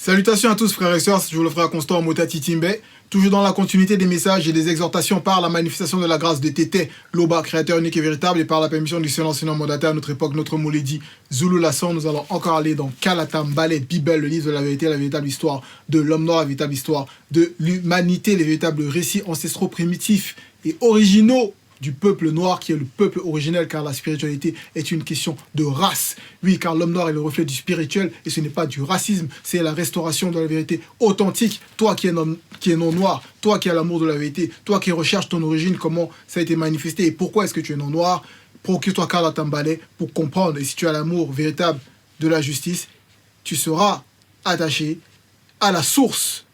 Salutations à tous frères et sœurs, c'est toujours le frère Constant Motati Timbe, toujours dans la continuité des messages et des exhortations par la manifestation de la grâce de Tété, Loba, créateur unique et véritable, et par la permission du seul enseignant mandataire à notre époque, notre Mouledi, Zulu Lasson. Nous allons encore aller dans Kalatam Ballet, Bible, le livre de la vérité, la véritable histoire de l'homme noir, la véritable histoire de l'humanité, les véritables récits ancestraux primitifs et originaux du peuple noir qui est le peuple originel, car la spiritualité est une question de race. Oui, car l'homme noir est le reflet du spirituel et ce n'est pas du racisme, c'est la restauration de la vérité authentique. Toi qui es non noir, toi qui as l'amour de la vérité, toi qui recherches ton origine, comment ça a été manifesté et pourquoi est-ce que tu es non noir, procure-toi Kalatam Ballet pour comprendre. Et si tu as l'amour véritable de la justice, tu seras attaché à la source.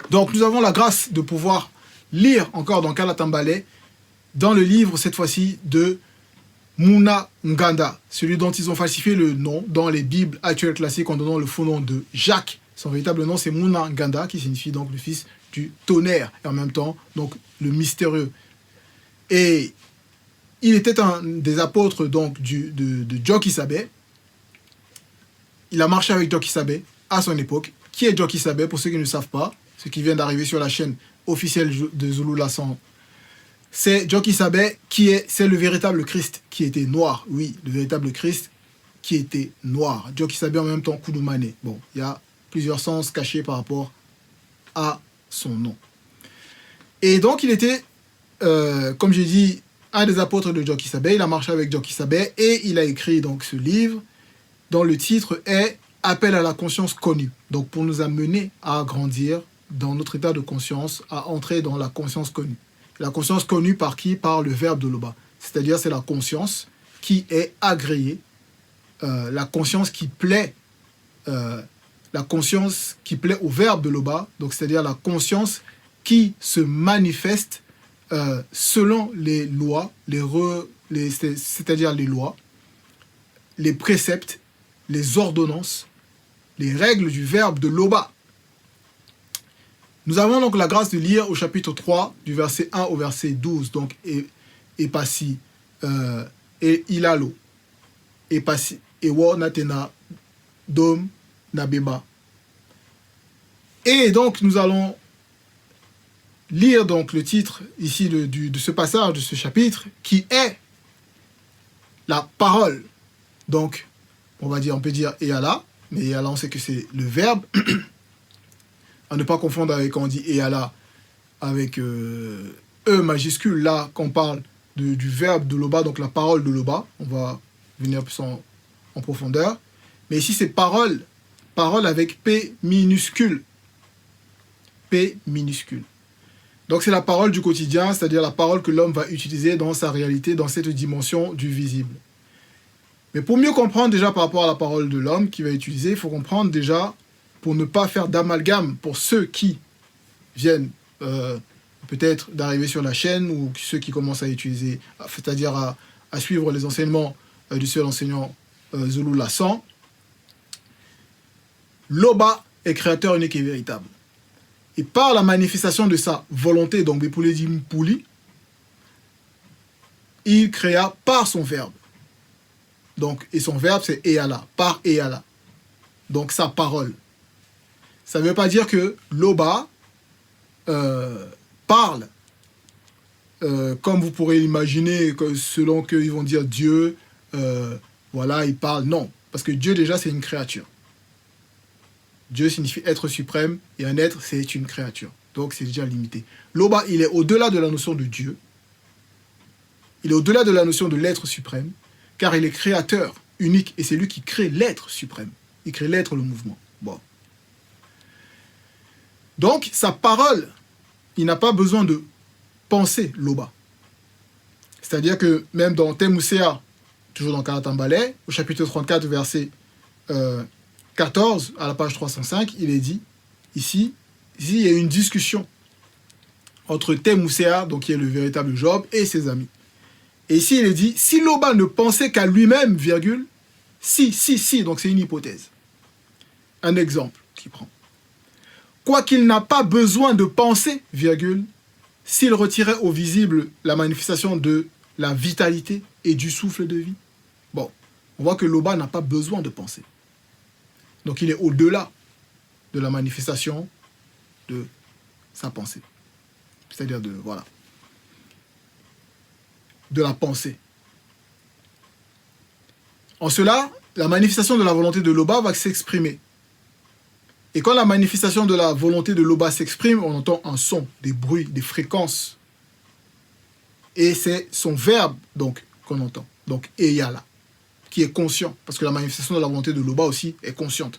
Donc nous avons la grâce de pouvoir lire encore dans Kalatam Ballet, dans le livre, cette fois-ci, de Muna Nganda, celui dont ils ont falsifié le nom dans les Bibles actuelles classiques en donnant le faux nom de Jacques. Son véritable nom, c'est Muna Nganda, qui signifie donc le fils du tonnerre, et en même temps, donc, le mystérieux. Et il était un des apôtres donc, de Djoki Sabe. Il a marché avec Djoki Sabe à son époque. Qui est Djoki Sabe, pour ceux qui ne savent pas, ceux qui viennent d'arriver sur la chaîne officielle de Zulu Lasson? C'est Djoki Sabe c'est le véritable Christ qui était noir. Oui, le véritable Christ qui était noir. Djoki Sabe en même temps Koudoumane. Bon, il y a plusieurs sens cachés par rapport à son nom. Et donc il était, comme j'ai dit, un des apôtres de Djoki Sabe. Il a marché avec Djoki Sabe et il a écrit donc ce livre dont le titre est Appel à la conscience connue. Donc pour nous amener à grandir dans notre état de conscience, à entrer dans la conscience connue. La conscience connue par qui? Par le verbe de Loba. C'est-à-dire c'est la conscience qui est agréée, la conscience qui plaît au verbe de Loba, donc c'est-à-dire la conscience qui se manifeste selon les lois, c'est-à-dire les lois, les préceptes, les ordonnances, les règles du verbe de Loba. Nous avons donc la grâce de lire au chapitre 3, du verset 1 au verset 12, donc Epasi, et Ilalo, Epasi, Ewo Natena, Dom, Nabeba. Et donc nous allons lire donc le titre ici de ce passage, de ce chapitre, qui est la parole. Donc, on peut dire Eala, mais Eala on sait que c'est le verbe. À ne pas confondre avec quand on dit Eala avec E majuscule, là quand on parle du verbe de Loba, donc la parole de Loba, on va venir plus en profondeur. Mais ici c'est parole avec P minuscule. P minuscule. Donc c'est la parole du quotidien, c'est-à-dire la parole que l'homme va utiliser dans sa réalité, dans cette dimension du visible. Mais pour mieux comprendre déjà par rapport à la parole de l'homme qu'il va utiliser, il faut comprendre déjà, pour ne pas faire d'amalgame pour ceux qui viennent peut-être d'arriver sur la chaîne ou ceux qui commencent à utiliser, c'est-à-dire à suivre les enseignements du seul enseignant Zulu Lasson. Loba est créateur unique et véritable. Et par la manifestation de sa volonté, donc Bepouledim Pouli, il créa par son verbe. Donc, et son verbe c'est Eala, par Eala. Donc sa parole. Ça ne veut pas dire que Loba parle, comme vous pourrez l'imaginer, selon qu'ils vont dire Dieu, voilà, il parle. Non, parce que Dieu déjà c'est une créature. Dieu signifie être suprême, et un être c'est une créature. Donc c'est déjà limité. Loba, il est au-delà de la notion de Dieu. Il est au-delà de la notion de l'être suprême, car il est créateur unique, et c'est lui qui crée l'être suprême. Il crée l'être, le mouvement. Bon. Donc, sa parole, il n'a pas besoin de penser Loba. C'est-à-dire que même dans Temoussea, toujours dans Kalatam Ballet, au chapitre 34, verset 14, à la page 305, il est dit, ici il y a une discussion entre Temoussea, donc qui est le véritable Job, et ses amis. Et ici, il est dit, si Loba ne pensait qu'à lui-même, virgule, si, donc c'est une hypothèse. Un exemple qu'il prend. Quoiqu'il n'a pas besoin de penser, virgule, s'il retirait au visible la manifestation de la vitalité et du souffle de vie. Bon, on voit que Loba n'a pas besoin de penser. Donc il est au-delà de la manifestation de sa pensée. C'est-à-dire de la pensée. En cela, la manifestation de la volonté de Loba va s'exprimer. Et quand la manifestation de la volonté de Loba s'exprime, on entend un son, des bruits, des fréquences. Et c'est son verbe donc qu'on entend. Donc Eyala, qui est conscient. Parce que la manifestation de la volonté de Loba aussi est consciente.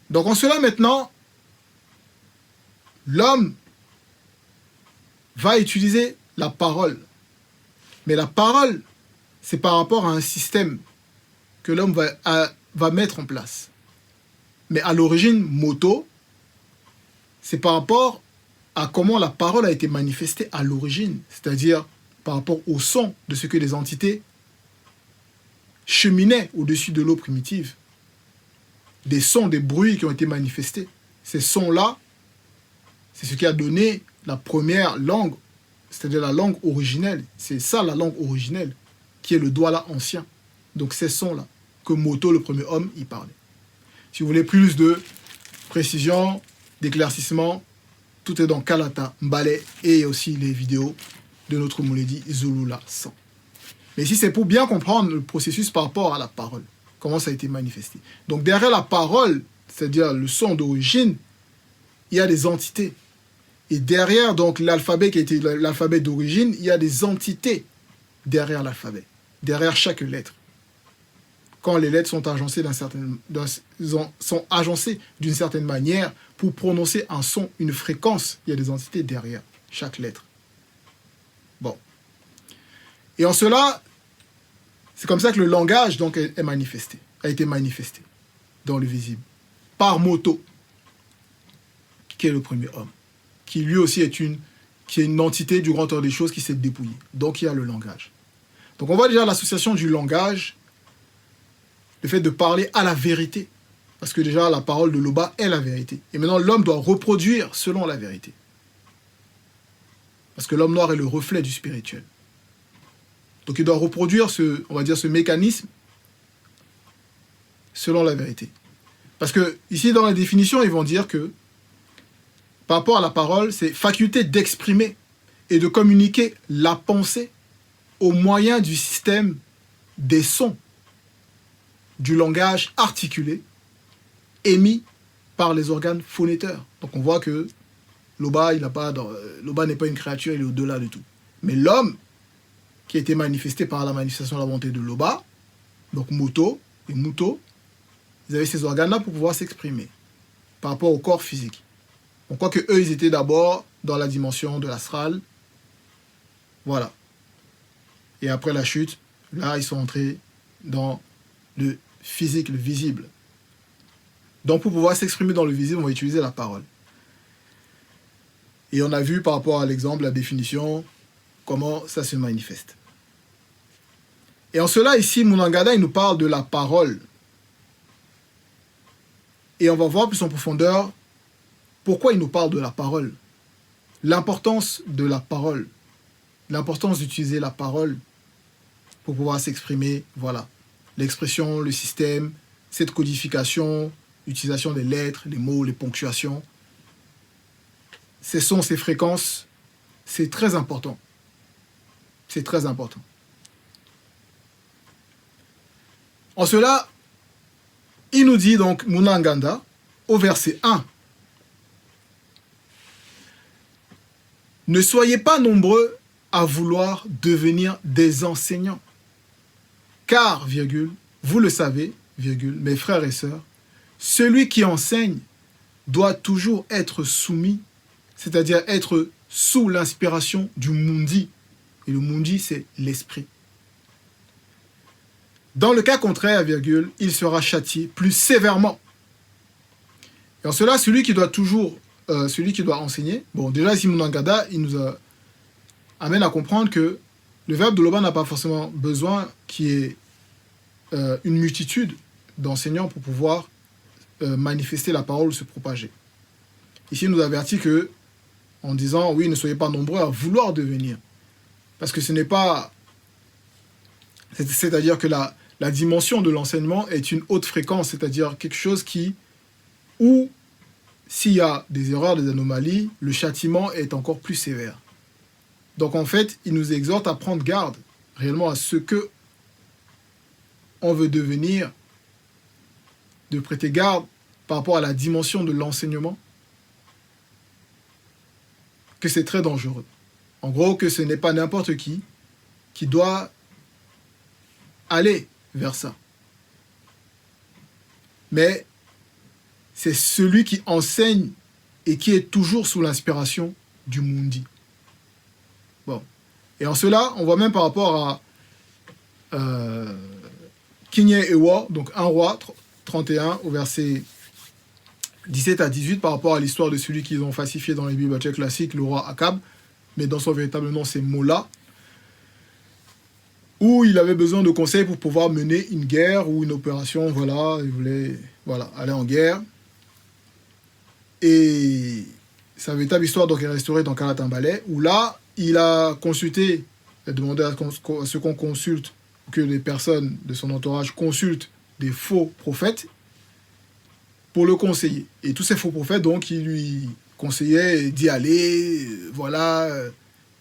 Donc en cela maintenant, l'homme va utiliser la parole. Mais la parole, c'est par rapport à un système que l'homme va mettre en place. Mais à l'origine, moto, c'est par rapport à comment la parole a été manifestée à l'origine, c'est-à-dire par rapport au son de ce que les entités cheminaient au-dessus de l'eau primitive. Des sons, des bruits qui ont été manifestés. Ces sons-là, c'est ce qui a donné la première langue, c'est-à-dire la langue originelle. C'est ça la langue originelle, qui est le Douala ancien. Donc ces sons-là, que Moto, le premier homme, y parlait. Si vous voulez plus de précision, d'éclaircissement, tout est dans Kalata, Mbale et aussi les vidéos de notre Mouledi Zulula 100. Mais ici, c'est pour bien comprendre le processus par rapport à la parole, comment ça a été manifesté. Donc derrière la parole, c'est-à-dire le son d'origine, il y a des entités. Et derrière donc l'alphabet qui a été l'alphabet d'origine, il y a des entités derrière l'alphabet, derrière chaque lettre. Quand les lettres sont agencées d'une certaine manière pour prononcer un son, une fréquence, il y a des entités derrière chaque lettre. Bon. Et en cela, c'est comme ça que le langage donc, est manifesté, a été manifesté dans le visible. Par Moto, qui est le premier homme, qui lui aussi est une entité du grand ordre des choses qui s'est dépouillée. Donc il y a le langage. Donc on voit déjà l'association du langage, le fait de parler à la vérité. Parce que déjà, la parole de Loba est la vérité. Et maintenant, l'homme doit reproduire selon la vérité. Parce que l'homme noir est le reflet du spirituel. Donc il doit reproduire ce mécanisme selon la vérité. Parce que ici, dans la définition, ils vont dire que par rapport à la parole, c'est faculté d'exprimer et de communiquer la pensée au moyen du système des sons, du langage articulé émis par les organes phonéteurs. Donc on voit que Loba n'est pas une créature, il est au-delà de tout. Mais l'homme, qui a été manifesté par la manifestation de la volonté de Loba, donc Moto et Muto, ils avaient ces organes-là pour pouvoir s'exprimer par rapport au corps physique. On croit qu'eux, ils étaient d'abord dans la dimension de l'astral. Voilà. Et après la chute, là, ils sont entrés dans le physique, le visible. Donc, pour pouvoir s'exprimer dans le visible, on va utiliser la parole. Et on a vu par rapport à l'exemple, la définition, comment ça se manifeste. Et en cela, ici, Munangada, il nous parle de la parole. Et on va voir plus en profondeur pourquoi il nous parle de la parole. L'importance de la parole. L'importance d'utiliser la parole pour pouvoir s'exprimer. Voilà. L'expression, le système, cette codification, l'utilisation des lettres, les mots, les ponctuations. Ces sons, ces fréquences, c'est très important. C'est très important. En cela, il nous dit donc, Munanganda, au verset 1, « Ne soyez pas nombreux à vouloir devenir des enseignants, car, virgule, vous le savez, virgule, mes frères et sœurs, celui qui enseigne doit toujours être soumis, c'est-à-dire être sous l'inspiration du mundi. Et le mundi, c'est l'esprit. Dans le cas contraire, virgule, il sera châtié plus sévèrement. Et en cela, celui qui doit enseigner, bon, déjà ici, Munangada, il nous amène à comprendre que le verbe de Loba n'a pas forcément besoin qu'il y ait une multitude d'enseignants pour pouvoir manifester la parole ou se propager. Ici, il nous avertit que, en disant, oui, ne soyez pas nombreux à vouloir devenir. Parce que ce n'est pas... C'est-à-dire que la dimension de l'enseignement est une haute fréquence, c'est-à-dire quelque chose qui ou s'il y a des erreurs, des anomalies, le châtiment est encore plus sévère. Donc en fait, il nous exhorte à prendre garde réellement à ce que on veut devenir, de prêter garde par rapport à la dimension de l'enseignement, que c'est très dangereux. En gros, que ce n'est pas n'importe qui doit aller vers ça. Mais c'est celui qui enseigne et qui est toujours sous l'inspiration du Mundi. Bon. Et en cela, on voit même par rapport à Kinye Ewa, donc 1 roi 31 au verset 17 à 18, par rapport à l'histoire de celui qu'ils ont falsifié dans les bibliothèques classiques, le roi Akab, mais dans son véritable nom c'est Mola, où il avait besoin de conseils pour pouvoir mener une guerre ou une opération, voilà, il voulait aller en guerre. Et sa véritable histoire donc est restaurée dans Kalatambalais, où là, il a consulté, il a demandé à ce qu'on consulte, que les personnes de son entourage consultent des faux prophètes pour le conseiller. Et tous ces faux prophètes, donc, ils lui conseillaient d'y aller,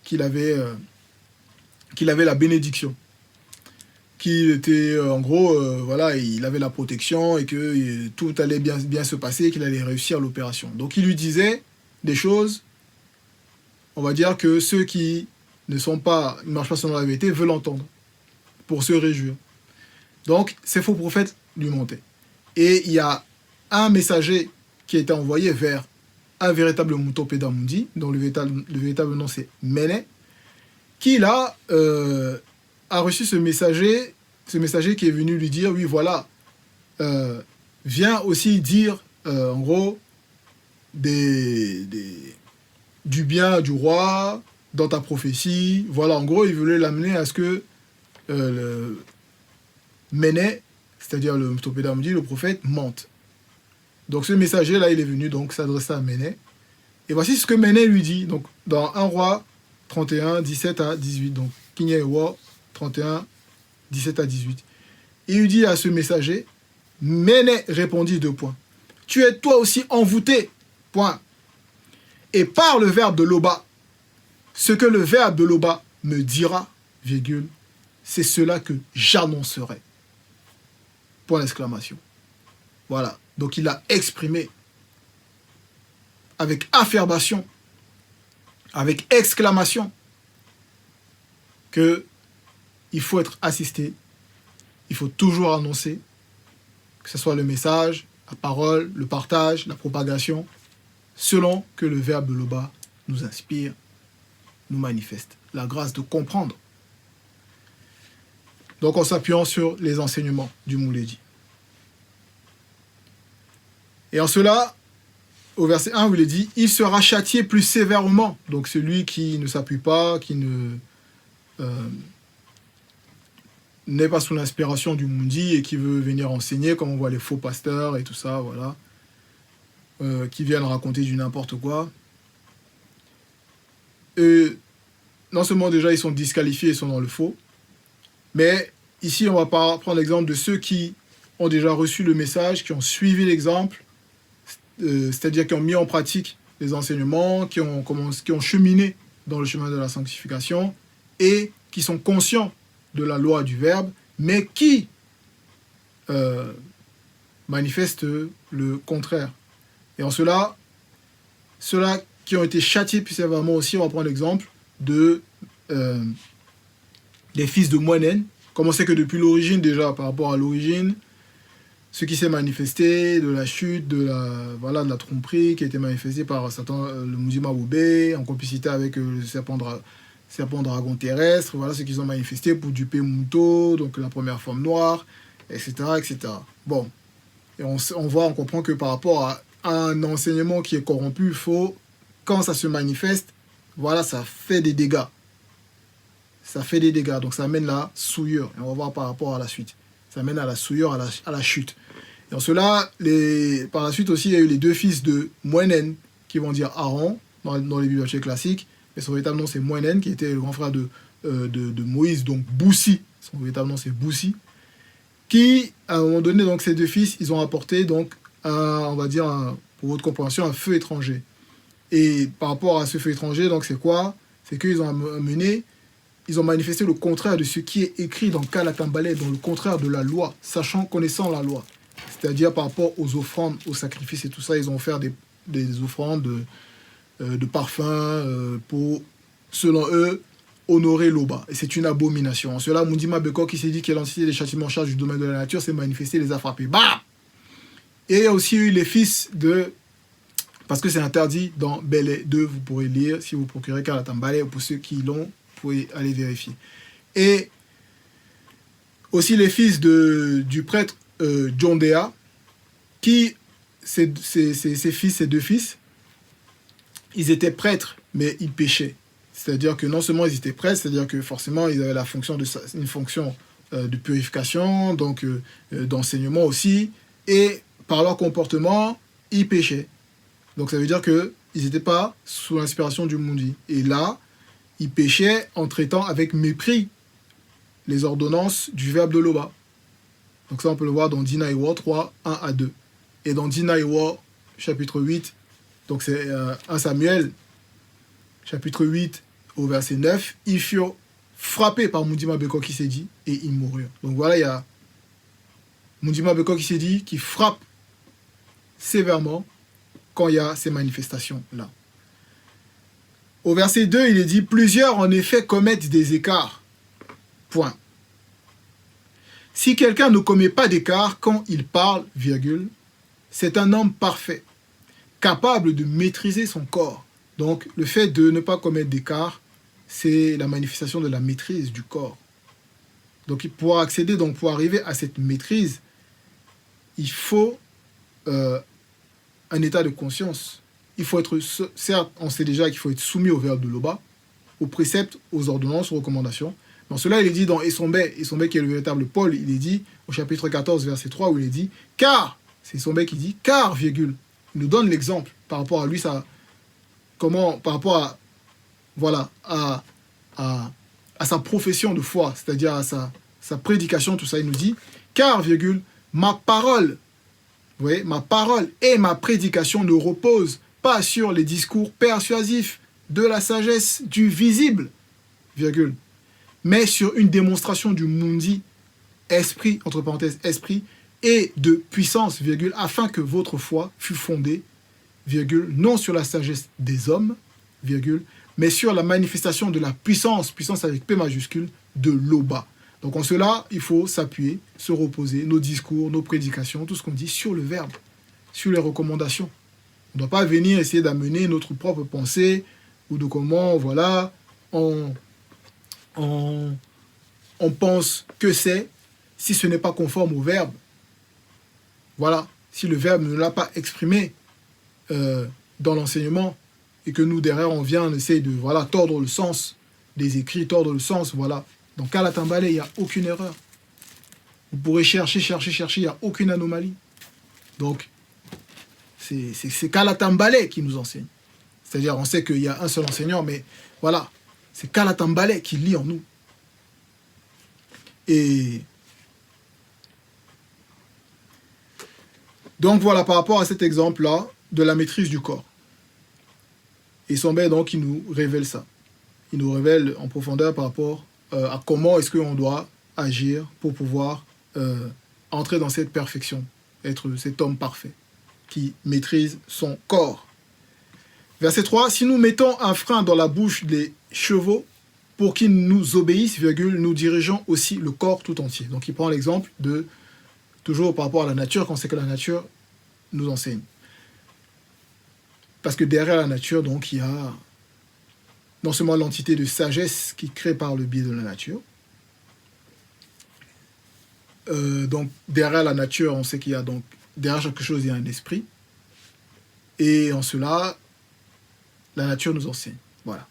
qu'il avait la bénédiction. Qu'il était, en gros, il avait la protection et que tout allait bien se passer, qu'il allait réussir l'opération. Donc il lui disait des choses, on va dire que ceux qui ne marchent pas selon la vérité veulent l'entendre, pour se réjouir. Donc ces faux prophètes lui montaient. Et il y a un messager qui a été envoyé vers un véritable Mouto Pedamundi, dont le véritable nom c'est Mene, qui là a reçu ce messager qui est venu lui dire, oui voilà, viens aussi dire, en gros, du bien du roi dans ta prophétie. Voilà, en gros, il voulait l'amener à ce que le Méné, c'est-à-dire le Mtopédamoudi, le prophète, mente. Donc ce messager-là, il est venu donc s'adresser à Méné. Et voici ce que Méné lui dit, donc dans 1 roi 31, 17 à 18, donc Kinye Ewa 31, 17 à 18. Il lui dit à ce messager, Méné répondit 2 points. Tu es toi aussi envoûté, point. Et par le verbe de Loba, ce que le verbe de Loba me dira, virgule, c'est cela que j'annoncerai. Point d'exclamation. Voilà. Donc il a exprimé avec affirmation, avec exclamation, que il faut être assisté, il faut toujours annoncer, que ce soit le message, la parole, le partage, la propagation, selon que le verbe de Loba nous inspire, nous manifeste la grâce de comprendre. Donc en s'appuyant sur les enseignements du Mouledi. Et en cela, au verset 1, où il est dit, il sera châtié plus sévèrement. Donc celui qui ne s'appuie pas, qui n'est pas sous l'inspiration du Mundi et qui veut venir enseigner, comme on voit les faux pasteurs et tout ça, voilà, qui viennent raconter du n'importe quoi. Et non seulement déjà ils sont disqualifiés, ils sont dans le faux, mais ici on va prendre l'exemple de ceux qui ont déjà reçu le message, qui ont suivi l'exemple, c'est-à-dire qui ont mis en pratique les enseignements, qui ont cheminé dans le chemin de la sanctification et qui sont conscients de la loi du Verbe, mais qui manifestent le contraire. Et en cela, ceux-là qui ont été châtiés plus sévèrement aussi, on va prendre l'exemple des fils de Moinen. Comme on sait que depuis l'origine déjà, par rapport à l'origine, ce qui s'est manifesté de la chute, de la tromperie qui a été manifestée par Satan, le Muzima Boubé, en complicité avec le serpent dragon terrestre, voilà ce qu'ils ont manifesté pour duper Mouto, donc la première forme noire, etc. etc. Bon, et on comprend que par rapport à un enseignement qui est corrompu, faux, quand ça se manifeste, voilà, ça fait des dégâts. Ça fait des dégâts, donc ça amène la souillure. Et on va voir par rapport à la suite. Ça amène à la souillure, à la chute. Et en cela, par la suite aussi, il y a eu les 2 fils de Moinen, qui vont dire Aaron, dans les bibliothèques classiques. Mais son véritable nom, c'est Moinen, qui était le grand frère de Moïse, donc Boussi. Son véritable nom, c'est Boussi. Qui, à un moment donné, donc ces 2 fils, ils ont apporté donc on va dire, pour votre compréhension, un feu étranger. Et par rapport à ce feu étranger, donc c'est quoi? C'est qu'ils ont ils ont manifesté le contraire de ce qui est écrit dans Kalatambale, dans le contraire de la loi, connaissant la loi. C'est-à-dire par rapport aux offrandes, aux sacrifices et tout ça, ils ont offert des offrandes de parfums pour, selon eux, honorer l'Oba. Et c'est une abomination. En cela, Mundima Beko, qui s'est dit que l'entité des châtiments en charge du domaine de la nature, s'est manifesté, les a frappés. Bah! Et il y a aussi eu les fils de... Parce que c'est interdit dans Bélé 2, vous pourrez lire, si vous procurez Kalatambale, pour ceux qui l'ont, vous pouvez aller vérifier. Et aussi les fils du prêtre Djondéa, qui, ces deux fils, ils étaient prêtres, mais ils péchaient. C'est-à-dire que non seulement ils étaient prêtres, c'est-à-dire que forcément ils avaient une fonction de purification, donc d'enseignement aussi, et par leur comportement, ils péchaient. Donc ça veut dire qu'ils n'étaient pas sous l'inspiration du Mundi. Et là, ils péchaient en traitant avec mépris les ordonnances du verbe de l'Oba. Donc ça, on peut le voir dans Dina Iwa 3, 1 à 2. Et dans Dina Iwa, chapitre 8, donc c'est 1 Samuel, chapitre 8, au verset 9, ils furent frappés par Mundima Beko qui s'est dit, et ils moururent. Donc voilà, il y a Mundima Beko qui s'est dit, qui frappe sévèrement quand il y a ces manifestations-là. Au verset 2, il est dit, plusieurs en effet commettent des écarts. Point. Si quelqu'un ne commet pas d'écart quand il parle, virgule, c'est un homme parfait, capable de maîtriser son corps. Donc, le fait de ne pas commettre d'écart, c'est la manifestation de la maîtrise du corps. Donc, pour accéder, donc pour arriver à cette maîtrise, il faut un état de conscience. Il faut être, certes, on sait déjà qu'il faut être soumis au verbe de l'Oba, aux préceptes, aux ordonnances, aux recommandations. Dans cela, il est dit dans Essombe qui est le véritable Paul, il est dit au chapitre 14, verset 3, où il est dit « Car », c'est Essombe qui dit « Car, virgule ». Il nous donne l'exemple par rapport à lui, par rapport à, voilà, à sa profession de foi, c'est-à-dire à sa prédication, tout ça, il nous dit « Car, virgule, ma parole, vous voyez, ma parole et ma prédication ne reposent pas sur les discours persuasifs de la sagesse du visible, virgule, mais sur une démonstration du mundi, esprit, entre parenthèses, esprit, et de puissance, virgule, afin que votre foi fût fondée, virgule, non sur la sagesse des hommes, virgule, mais sur la manifestation de la puissance, puissance avec P majuscule, de l'Oba. Donc en cela, il faut s'appuyer, se reposer, nos discours, nos prédications, tout ce qu'on dit sur le verbe, sur les recommandations. On ne doit pas venir essayer d'amener notre propre pensée, ou de comment, voilà, on pense que c'est, si ce n'est pas conforme au verbe. Voilà, si le verbe ne l'a pas exprimé dans l'enseignement, et que nous, derrière, on vient, on essaye de tordre le sens des écrits, tordre le sens, voilà. Dans Kalatambale, il n'y a aucune erreur. Vous pourrez chercher, il n'y a aucune anomalie. Donc, c'est Kalatambale qui nous enseigne. C'est-à-dire, on sait qu'il y a un seul enseignant, mais voilà, c'est Kalatambale qui lit en nous. Et donc voilà, par rapport à cet exemple-là, de la maîtrise du corps. Et Sommet, donc, il nous révèle ça. Il nous révèle en profondeur par rapport à comment est-ce qu'on doit agir pour pouvoir entrer dans cette perfection, être cet homme parfait qui maîtrise son corps. Verset 3, si nous mettons un frein dans la bouche des chevaux pour qu'ils nous obéissent, virgule, nous dirigeons aussi le corps tout entier. Donc il prend l'exemple de, toujours par rapport à la nature, quand c'est que la nature nous enseigne. Parce que derrière la nature, donc, il y a non seulement l'entité de sagesse qui crée par le biais de la nature. Donc, derrière la nature, on sait qu'il y a donc, derrière chaque chose, il y a un esprit. Et en cela, la nature nous enseigne. Voilà.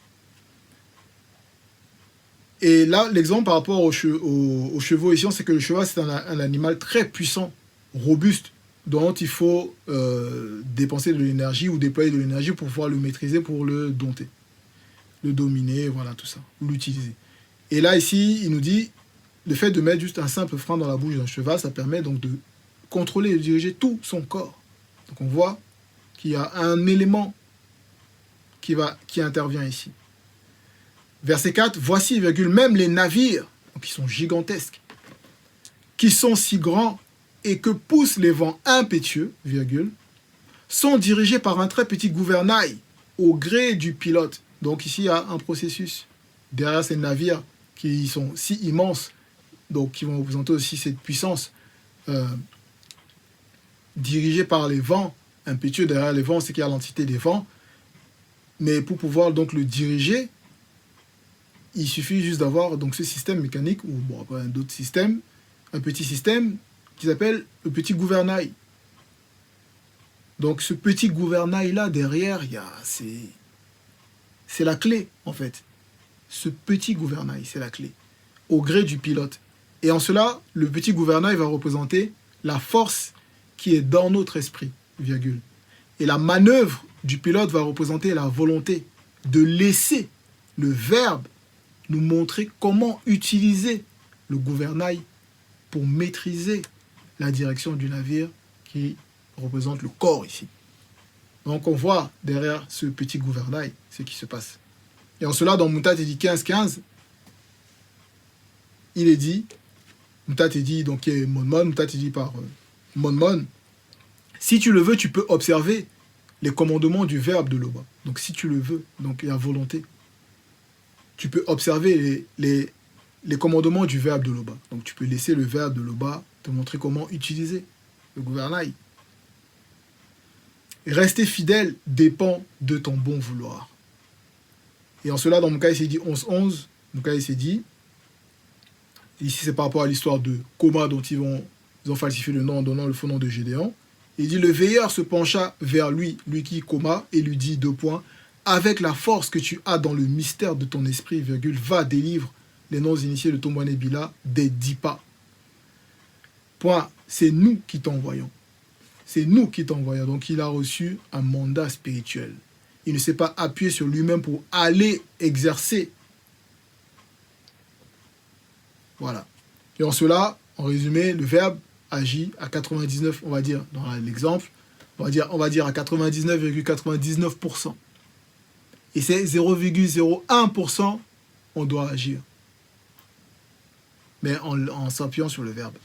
Et là, l'exemple par rapport aux chevaux ici, c'est que le cheval, c'est un animal très puissant, robuste, dont il faut dépenser de l'énergie ou déployer de l'énergie pour pouvoir le maîtriser, pour le dompter, le dominer, voilà, tout ça, l'utiliser. Et là, ici, il nous dit, le fait de mettre juste un simple frein dans la bouche d'un cheval, ça permet donc de contrôler et de diriger tout son corps. Donc on voit qu'il y a un élément qui intervient ici. Verset 4, voici, virgule, même les navires, qui sont gigantesques, qui sont si grands et que poussent les vents impétueux, virgule, sont dirigés par un très petit gouvernail au gré du pilote. Donc ici, il y a un processus. Derrière ces navires qui sont si immenses, donc qui vont représenter aussi cette puissance dirigée par les vents impétueux. Derrière les vents, c'est qu'il y a l'entité des vents. Mais pour pouvoir donc le diriger, il suffit juste d'avoir donc ce système mécanique, ou bon, après d'autres systèmes, un petit système qui s'appelle le petit gouvernail. Donc ce petit gouvernail-là, derrière, c'est la clé, en fait. Ce petit gouvernail, c'est la clé, au gré du pilote. Et en cela, le petit gouvernail va représenter la force qui est dans notre esprit, virgule. Et la manœuvre du pilote va représenter la volonté de laisser le verbe nous montrer comment utiliser le gouvernail pour maîtriser la direction du navire qui représente le corps ici. Donc on voit derrière ce petit gouvernail ce qui se passe. Et en cela, dans Moutat dit 15-15, il est dit, Moutat est dit, donc il y a Monmon, Moutat est dit par Monmon, si tu le veux, tu peux observer les commandements du verbe de Loba. Donc si tu le veux, donc il y a volonté. Tu peux observer les commandements du verbe de Loba. Donc tu peux laisser le verbe de Loba te montrer comment utiliser le gouvernail. Rester fidèle dépend de ton bon vouloir. Et en cela, dans mon cas, il s'est dit 11-11, mon cas, il s'est dit, ici c'est par rapport à l'histoire de Coma dont ils ont falsifié le nom en donnant le faux nom de Gédéon. Il dit, le veilleur se pencha vers lui qui Coma, et lui dit, 2 points, avec la force que tu as dans le mystère de ton esprit, virgule, va délivre les noms initiés de Tombouane Bila des 10 pas. Point, c'est nous qui t'envoyons. C'est nous qui t'envoyons. Donc il a reçu un mandat spirituel. Il ne s'est pas appuyé sur lui-même pour aller exercer. Voilà. Et en cela, en résumé, le verbe agit à 99, on va dire, dans l'exemple, on va dire à 99,99%. Et c'est 0,01%, on doit agir. Mais en s'appuyant sur le verbe.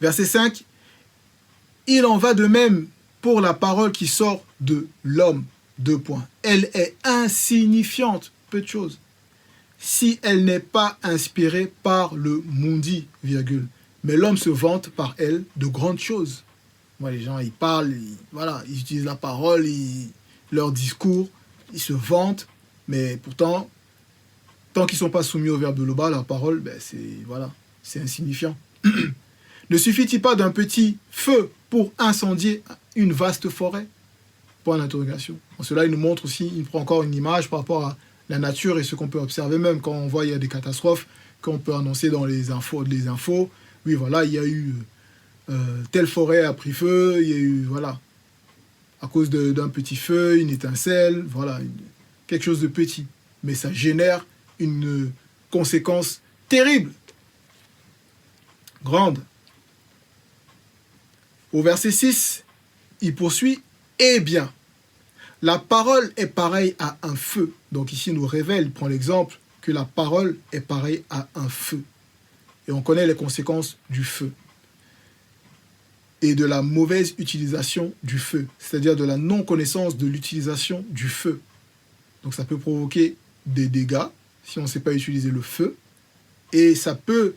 Verset 5. Il en va de même pour la parole qui sort de l'homme. 2 points. Elle est insignifiante, peu de choses, si elle n'est pas inspirée par le mundi, virgule. Mais l'homme se vante par elle de grandes choses. Moi, les gens, ils parlent, ils utilisent la parole, leur discours, ils se vantent, mais pourtant, tant qu'ils ne sont pas soumis au verbe de Loba, leur parole, c'est insignifiant. Ne suffit-il pas d'un petit feu pour incendier une vaste forêt? Point d'interrogation. En cela, il nous montre aussi, il prend encore une image par rapport à la nature et ce qu'on peut observer même quand on voit il y a des catastrophes, qu'on peut annoncer dans les infos. Oui, voilà, il y a eu telle forêt a pris feu, il y a eu, voilà, à cause d'un petit feu, une étincelle, voilà, quelque chose de petit. Mais ça génère une conséquence terrible, grande. Au verset 6, il poursuit, « Eh bien, la parole est pareille à un feu. » Donc ici, il nous révèle, il prend l'exemple, que la parole est pareille à un feu. Et on connaît les conséquences du feu. Et de la mauvaise utilisation du feu. C'est-à-dire de la non-connaissance de l'utilisation du feu. Donc ça peut provoquer des dégâts si on ne sait pas utiliser le feu. Et ça peut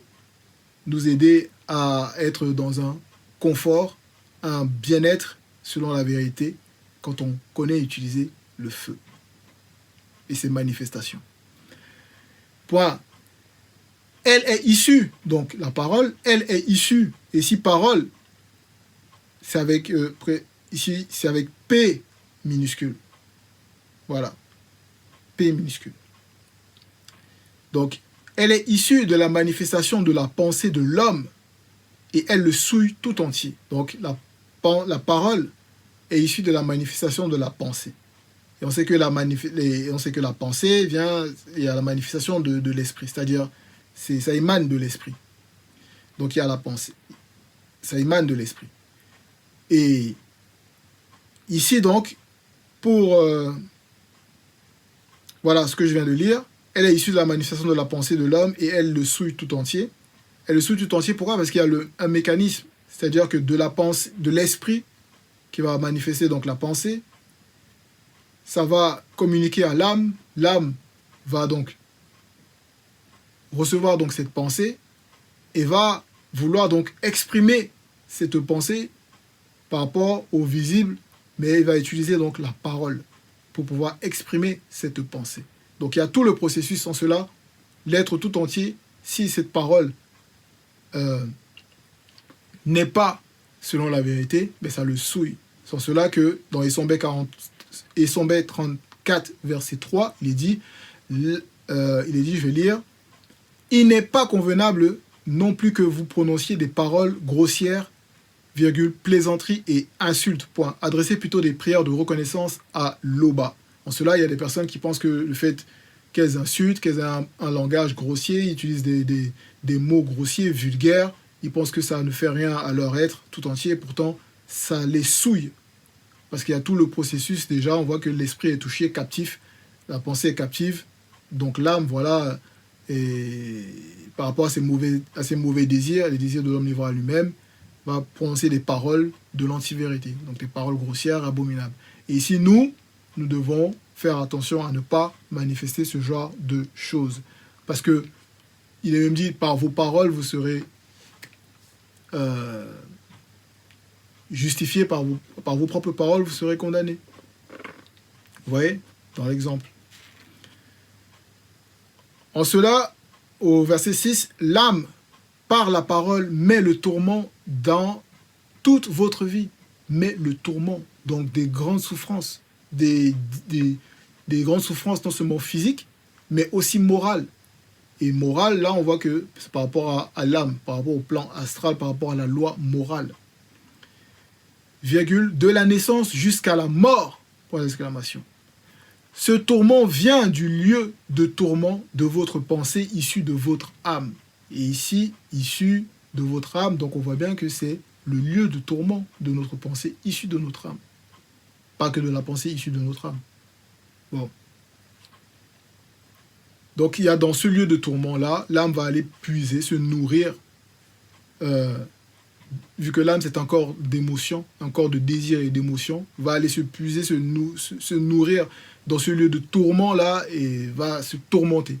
nous aider à être dans un confort, un bien-être selon la vérité quand on connaît utiliser le feu et ses manifestations. Point. Elle est issue, donc la parole, elle est issue. Et si parole, c'est avec, ici, c'est avec P minuscule. Voilà. P minuscule. Donc, elle est issue de la manifestation de la pensée de l'homme et elle le souille tout entier. Donc, la parole est issue de la manifestation de la pensée. Et on sait que la pensée vient, il y a la manifestation de l'esprit, c'est-à-dire ça émane de l'esprit. Donc il y a la pensée, ça émane de l'esprit. Et ici, donc, pour... voilà ce que je viens de lire. Elle est issue de la manifestation de la pensée de l'homme et elle le souille tout entier. Elle le souille tout entier, pourquoi? Parce qu'il y a un mécanisme, c'est-à-dire que de la pensée, de l'esprit qui va manifester donc la pensée, ça va communiquer à l'âme. L'âme va donc recevoir donc cette pensée et va vouloir donc exprimer cette pensée par rapport au visible, mais il va utiliser donc la parole pour pouvoir exprimer cette pensée. Donc il y a tout le processus en cela, l'être tout entier, si cette parole n'est pas selon la vérité, mais ça le souille. C'est en cela que dans Essombé 34, verset 3, il est dit, je vais lire, « Il n'est pas convenable non plus que vous prononciez des paroles grossières, virgule, plaisanterie et insultes, point. Adressez plutôt des prières de reconnaissance à Loba. » En cela, il y a des personnes qui pensent que le fait qu'elles insultent, qu'elles aient un langage grossier, ils utilisent des mots grossiers, vulgaires, ils pensent que ça ne fait rien à leur être tout entier, pourtant ça les souille. Parce qu'il y a tout le processus, déjà, on voit que l'esprit est touché, captif, la pensée est captive, donc l'âme, voilà, et par rapport à ses mauvais désirs, les désirs de l'homme livré à lui-même, va prononcer des paroles de l'antivérité, donc des paroles grossières, abominables. Et ici, nous devons faire attention à ne pas manifester ce genre de choses. Parce que il est même dit, par vos paroles, vous serez justifié, par vos propres paroles, vous serez condamné. Vous voyez, dans l'exemple. En cela, au verset 6, l'âme, par la parole, met le tourment dans toute votre vie. Met le tourment, donc des grandes souffrances. Des grandes souffrances non seulement physiques, mais aussi morales. Et morale, là, on voit que c'est par rapport à l'âme, par rapport au plan astral, par rapport à la loi morale. Virgule, de la naissance jusqu'à la mort, point d'exclamation. Ce tourment vient du lieu de tourment de votre pensée issue de votre âme. Et ici, issue de votre âme, donc on voit bien que c'est le lieu de tourment de notre pensée issue de notre âme. Pas que de la pensée issue de notre âme. Bon. Donc il y a dans ce lieu de tourment-là, l'âme va aller puiser, se nourrir, vu que l'âme c'est un corps d'émotion, un corps de désir et d'émotion, va aller se puiser, se nourrir dans ce lieu de tourment-là et va se tourmenter.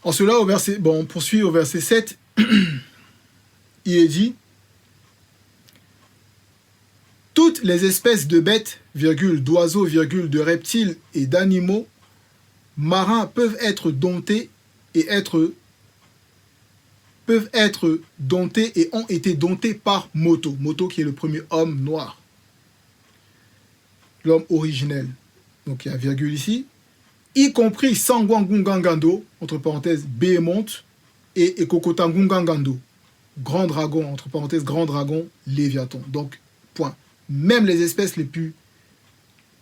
En cela, on poursuit au verset 7, il est dit, toutes les espèces de bêtes, virgule, d'oiseaux, virgule, de reptiles et d'animaux marins peuvent être domptés et ont été domptés par Moto. Moto qui est le premier homme noir. L'homme originel. Donc il y a virgule ici. Y compris Sangwangungangando, entre parenthèses, Behemoth, et Ekokotangungangando. Grand dragon, entre parenthèses, grand dragon, Léviathan. Donc, point. Même les espèces les plus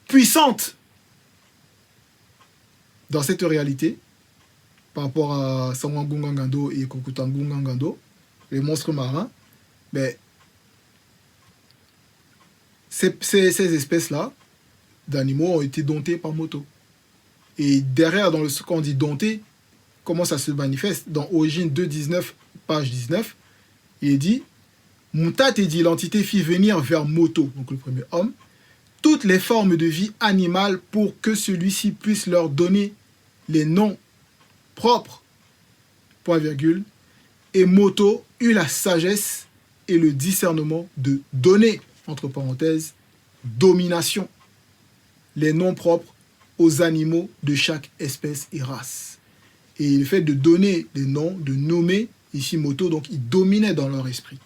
puissantes dans cette réalité, par rapport à Sangwangungangando et Kokotangungangando, les monstres marins, mais ces espèces-là, d'animaux, ont été domptées par Moto. Et derrière, dans ce qu'on dit dompté, comment ça se manifeste? Dans Origine 2.19, page 19, il est dit Moutat est dit, l'entité fit venir vers Moto, donc le premier homme, toutes les formes de vie animale pour que celui-ci puisse leur donner les noms propres, point virgule, et Moto eut la sagesse et le discernement de donner, entre parenthèses, domination, les noms propres aux animaux de chaque espèce et race. Et le fait de donner des noms, de nommer, ici Moto, donc il dominait dans leur esprit.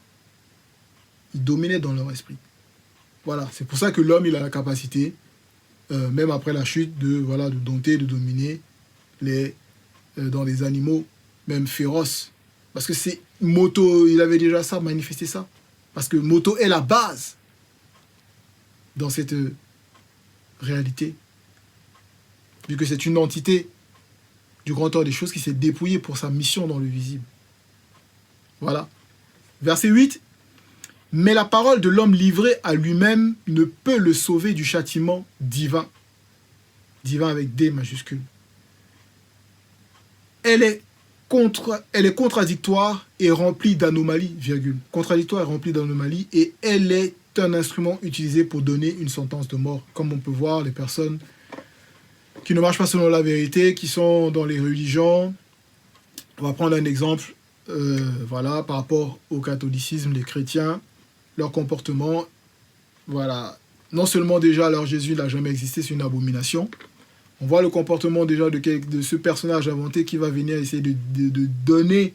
Il dominait dans leur esprit. Voilà, c'est pour ça que l'homme, il a la capacité, même après la chute, de dompter, de dominer dans les animaux, même féroces. Parce que c'est Moto, il avait déjà ça, manifesté ça. Parce que Moto est la base dans cette réalité. Vu que c'est une entité du grand ordre des choses qui s'est dépouillée pour sa mission dans le visible. Voilà. Verset 8. Mais la parole de l'homme livré à lui-même ne peut le sauver du châtiment divin. Divin avec D majuscule. Elle est contradictoire et remplie d'anomalies, virgule. Contradictoire et remplie d'anomalies, et elle est un instrument utilisé pour donner une sentence de mort. Comme on peut voir, les personnes qui ne marchent pas selon la vérité, qui sont dans les religions. On va prendre un exemple, voilà, par rapport au catholicisme, les chrétiens, leur comportement, voilà. Non seulement déjà leur Jésus n'a jamais existé, c'est une abomination. On voit le comportement déjà de ce personnage inventé qui va venir essayer de donner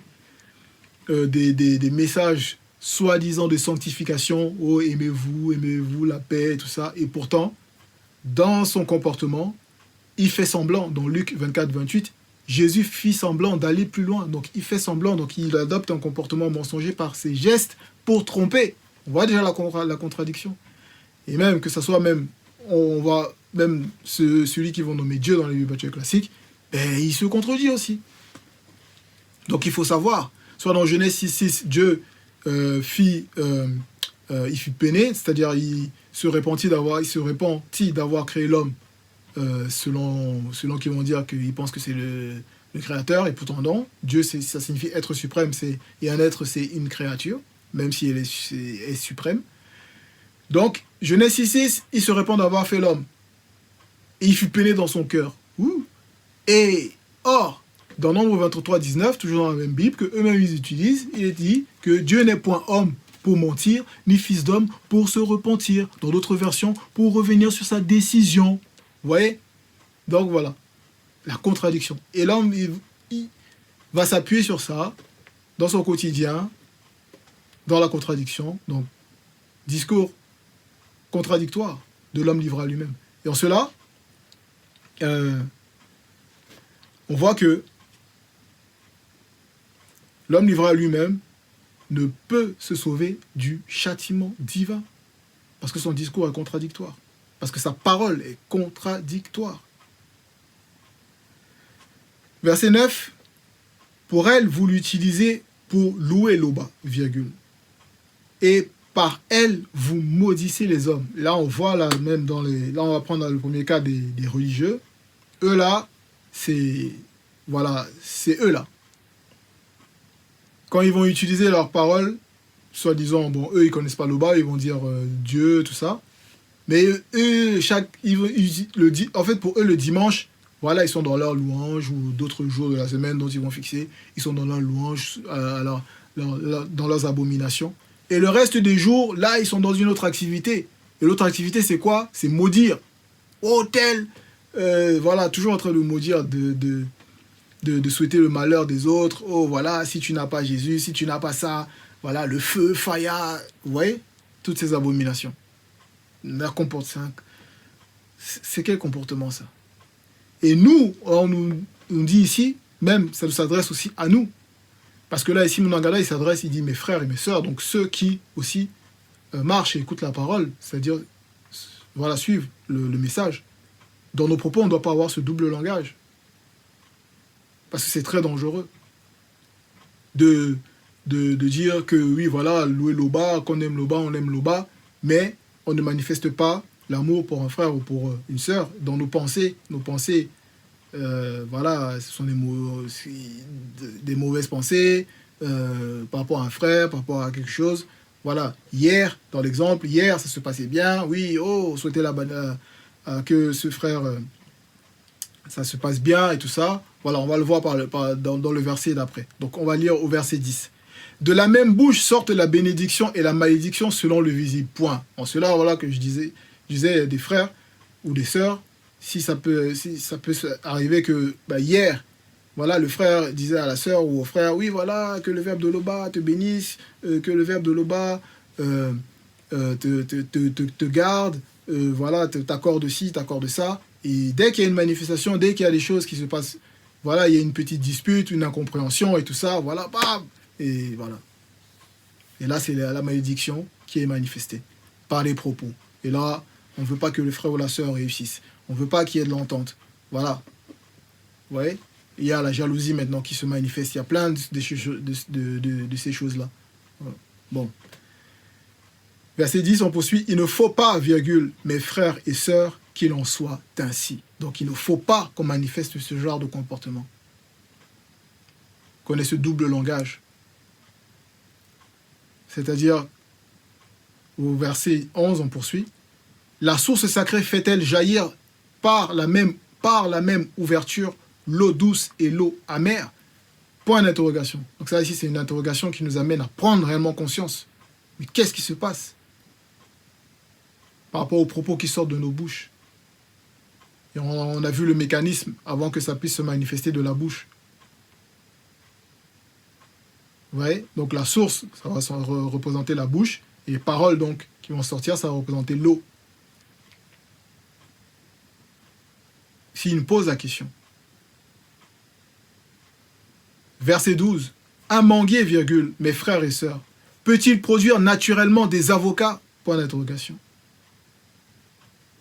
des messages soi-disant de sanctification. Oh, aimez-vous, la paix, et tout ça. Et pourtant, dans son comportement, il fait semblant. Dans Luc 24, 28, Jésus fit semblant d'aller plus loin. Donc, il fait semblant. Donc, il adopte un comportement mensonger par ses gestes pour tromper. On voit déjà la contradiction. Et même que ça soit même, on voit même celui qui vont nommer Dieu dans les Bibles classiques, ben, il se contredit aussi. Donc il faut savoir, soit dans Genèse 6.6, Dieu il fut peiné, c'est-à-dire il se repentit d'avoir créé l'homme, selon qui vont dire qu'ils pensent que c'est le créateur, et pourtant non. Dieu, ça signifie être suprême, et un être, c'est une créature, même si elle est suprême. Donc, Genèse 6.6, il se repent d'avoir fait l'homme. Et il fut peiné dans son cœur. Et or, dans Nombre 23, 19, toujours dans la même Bible, que eux-mêmes ils utilisent, il est dit que Dieu n'est point homme pour mentir, ni fils d'homme pour se repentir. Dans d'autres versions, pour revenir sur sa décision. Vous voyez? Donc voilà, la contradiction. Et l'homme, il va s'appuyer sur ça, dans son quotidien, dans la contradiction. Donc, discours contradictoire de l'homme livré à lui-même. Et en cela, on voit que l'homme livré à lui-même ne peut se sauver du châtiment divin. Parce que son discours est contradictoire. Parce que sa parole est contradictoire. Verset 9. Pour elle, vous l'utilisez pour louer l'Oba, virgule. Et par elle, vous maudissez les hommes. Là, on voit, là, même dans les... Là, on va prendre le premier cas des religieux. Eux, là, c'est... Voilà, c'est eux, là. Quand ils vont utiliser leurs paroles, soi-disant, bon, eux, ils connaissent pas l'Oba, ils vont dire Dieu, tout ça. Mais eux, en fait, pour eux, le dimanche, voilà, ils sont dans leur louange, ou d'autres jours de la semaine dont ils vont fixer, ils sont dans leur louange, dans leurs abominations. Et le reste des jours, là, ils sont dans une autre activité. Et l'autre activité, c'est quoi? C'est maudire. Oh, tel, voilà, toujours en train de maudire, de souhaiter le malheur des autres. Oh, voilà, si tu n'as pas Jésus, si tu n'as pas ça, voilà, le feu, faya. Vous voyez? Toutes ces abominations. Leur comportement, c'est quel comportement, ça? Et nous, on nous dit ici, même, ça s'adresse aussi à nous. Parce que là, ici, Munangada, il s'adresse, il dit mes frères et mes sœurs, donc ceux qui aussi marchent et écoutent la parole, c'est-à-dire, voilà, suivent le message. Dans nos propos, on ne doit pas avoir ce double langage. Parce que c'est très dangereux de dire que, oui, voilà, louer l'Oba, qu'on aime l'Oba, on aime l'Oba, mais on ne manifeste pas l'amour pour un frère ou pour une sœur. Dans nos pensées, voilà, ce sont des mauvaises pensées par rapport à un frère, par rapport à quelque chose. Voilà, hier, dans l'exemple, hier, ça se passait bien. Oui, oh, souhaitez que ce frère, ça se passe bien et tout ça. Voilà, on va le voir dans le verset d'après. Donc, on va lire au verset 10. De la même bouche sortent la bénédiction et la malédiction selon le visible. Point. En cela, voilà que je disais des frères ou des sœurs, si ça peut arriver que hier, voilà, le frère disait à la sœur ou au frère, oui, voilà, que le verbe de l'Oba te bénisse, que le verbe de l'Oba te garde, voilà, t'accorde ci, t'accorde ça. Et dès qu'il y a une manifestation, dès qu'il y a des choses qui se passent, voilà, il y a une petite dispute, une incompréhension et tout ça, voilà, bam, et voilà. Et là, c'est la malédiction qui est manifestée par les propos. Et là, on ne veut pas que le frère ou la sœur réussisse. On ne veut pas qu'il y ait de l'entente. Voilà. Vous voyez? il y a la jalousie maintenant qui se manifeste. Il y a plein de ces choses-là. Bon. Verset 10, on poursuit. Il ne faut pas, virgule, mes frères et sœurs, qu'il en soit ainsi. Donc il ne faut pas qu'on manifeste ce genre de comportement. Qu'on ait ce double langage. C'est-à-dire, au verset 11, on poursuit. La source sacrée fait-elle jaillir par la même ouverture l'eau douce et l'eau amère? Point d'interrogation. Donc ça ici, c'est une interrogation qui nous amène à prendre réellement conscience. Mais qu'est-ce qui se passe par rapport aux propos qui sortent de nos bouches? Et on a vu le mécanisme avant que ça puisse se manifester de la bouche. Vous voyez? Donc la source, ça va représenter la bouche. Et les paroles donc qui vont sortir, ça va représenter l'eau. S'il nous pose la question. Verset 12. Un manguier, virgule, mes frères et sœurs, peut-il produire naturellement des avocats? Point d'interrogation.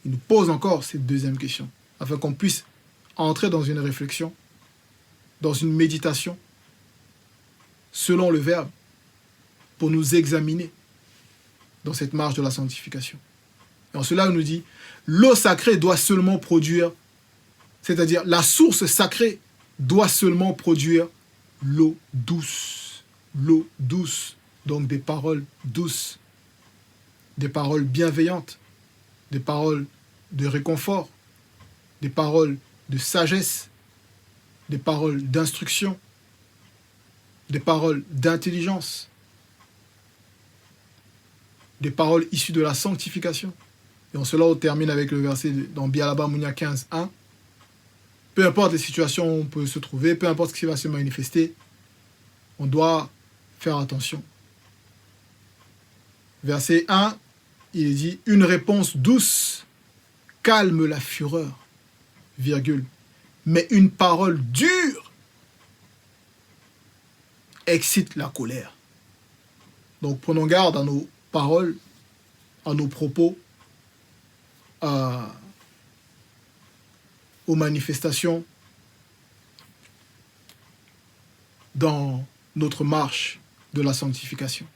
Il nous pose encore cette deuxième question, afin qu'on puisse entrer dans une réflexion, dans une méditation, selon le Verbe, pour nous examiner dans cette marche de la sanctification. Et en cela, on nous dit, l'eau sacrée doit seulement produire, c'est-à-dire la source sacrée doit seulement produire l'eau douce. L'eau douce, donc des paroles douces, des paroles bienveillantes, des paroles de réconfort, des paroles de sagesse, des paroles d'instruction, des paroles d'intelligence, des paroles issues de la sanctification. Et en cela, on termine avec le verset dans Bialaba Mounia 15, 1. Peu importe les situations où on peut se trouver, peu importe ce qui va se manifester, on doit faire attention. Verset 1, il est dit, une réponse douce calme la fureur, virgule, mais une parole dure excite la colère. Donc prenons garde à nos paroles, à nos propos, aux manifestations dans notre marche de la sanctification.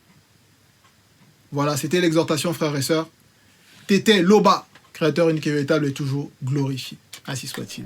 Voilà, c'était l'exhortation, frères et sœurs. Tété Loba, créateur unique et véritable, est toujours glorifié. Ainsi soit-il.